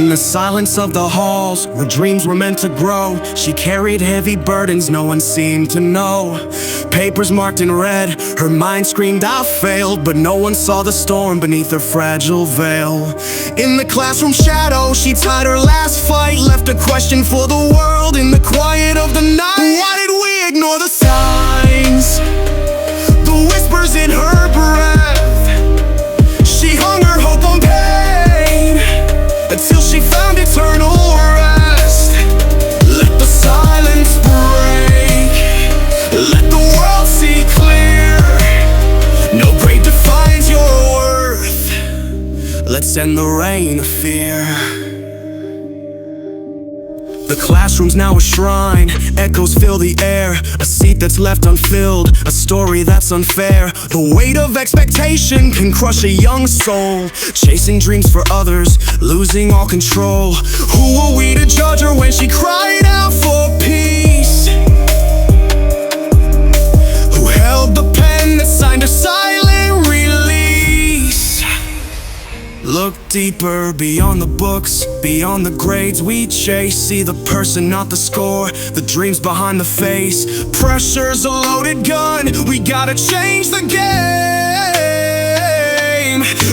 In the silence of the halls, where dreams were meant to grow, she carried heavy burdens no one seemed to know. Papers marked in red, her mind screamed I failed, but no one saw the storm beneath her fragile veil. In the classroom shadow, she tied her last fight, left a question for the world in the quiet of the night. Why did we ignore the signs, the whispers in her breath? She hung her hope on pain until she found eternal rest. Let the silence break, let the world see clear. No grade defines your worth. Let's end the reign of fear. The classroom's now a shrine, echoes fill the air. A seat that's left unfilled, a story that's unfair. The weight of expectation can crush a young soul, chasing dreams for others, losing all control. Who are we to judge her when she cried out for peace? Who held the pen that signed her silent release? Look deeper, beyond the books, beyond the grades we chase. See the person, not the score, the dreams behind the face. Pressure's a loaded gun, we gotta change the game.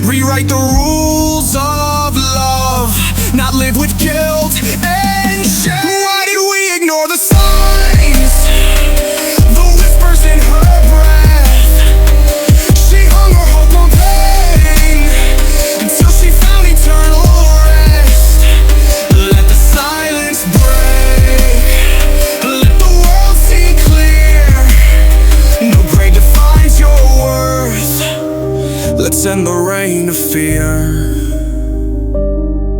Rewrite the rules of love, not live with guilt and shame. Why did we ignore the signs, the whispers in her breath? She hung her hope on pain until she found eternal rest. Let the silence break, let the world see clear. No grade defines your worth. Let's end the reign of fear.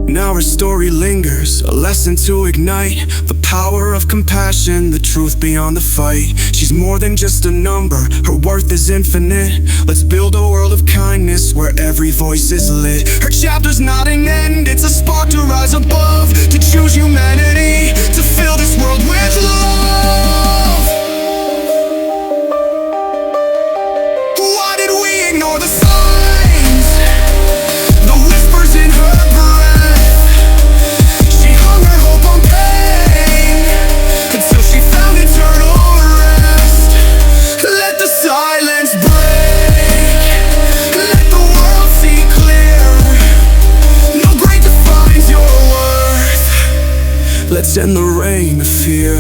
Now her story lingers, a lesson to ignite the power of compassion, the truth beyond the fight. She's more than just a number, her worth is infinite. Let's build a world of kindness where every voice is lit. Her chapter's not an end, it's a spark to rise above, to choose humanity, to fill this world with love. Why did we ignore the signs, the whispers in her breath? She hung her hope on pain until she found eternal rest. Let the silence break, let the world see clear. No grade defines your worth. Let's end the reign of fear.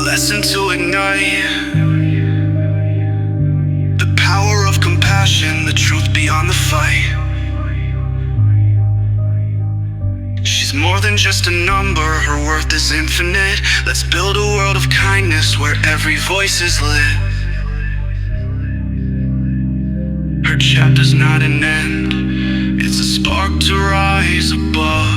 Lesson to ignite the power of compassion, the truth beyond the fight. She's more than just a number, her worth is infinite. Let's build a world of kindness where every voice is lit. Her chapter's not an end, it's a spark to rise above.